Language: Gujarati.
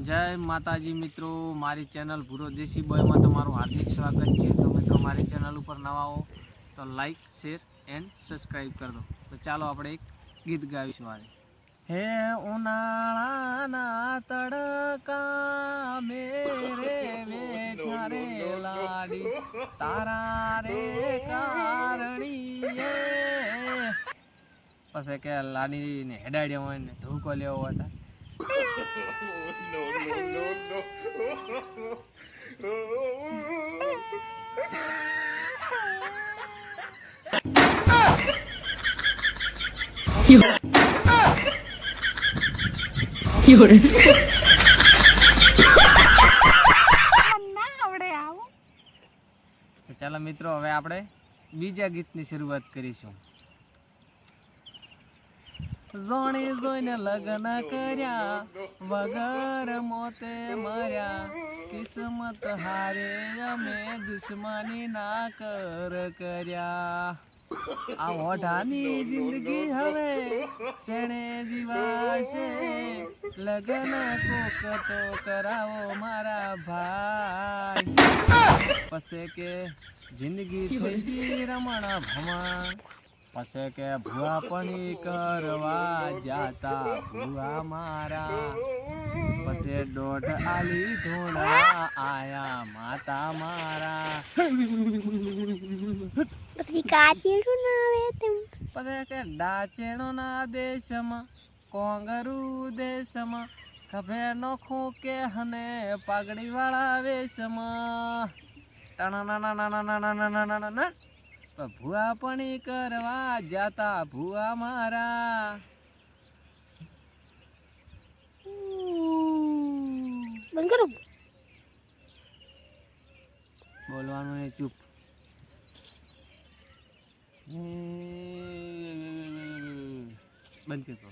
જય માતાજી મિત્રો, મારી ચેનલ ભૂરો દેશી બોયમાં તમારું હાર્દિક સ્વાગત છે। તો મિત્રો મારી ચેનલ ઉપર નવા હો તો લાઈક શેર એન્ડ સબસ્ક્રાઈબ કરી દો। તો ચાલો આપણે એક ગીત ગાવીશું આજે। હે ઉનાળાના તડકા મેરે વેઠા રે લાડી તારા રે કારણીએ। પછી કે લાડીને હેડાડ્યા હોય ને ઢૂકો લેવો હતા। No, no, no, no. ચાલો મિત્રો, હવે આપણે બીજા ગીતની શરૂઆત કરીશું। જોણી જોઈને લગ્ન કર્યા વગર મોતે મર્યા, કિસ્મત હારે અમે દુશ્મની ના કર્યા। આ ઓઢાની જિંદગી હવે શેણે જીવાશે, લગ્ન કોક તો કરાવો મારા ભાઈ। પછી કે જિંદગી થઈ ગઈ રમણ ભમણ, પછી કે ભૂવા પણી કરવા જાતા ભૂવા મારા, પછી દોઢ આલી ધોણા આયા માતા મારા। પછી કાચીડું ના આવે તેમ, પછી કે ડાચેણો ના દેશમાં કોંગરું દેશમાં, ખભે નોખું કે હને પાઘડી વાળા વેશમાં। ભૂવા પણી કરવા જાતા ભૂવા મારા। બંધ કરો, બોલવાનું ને ચૂપ। બંધ કરો।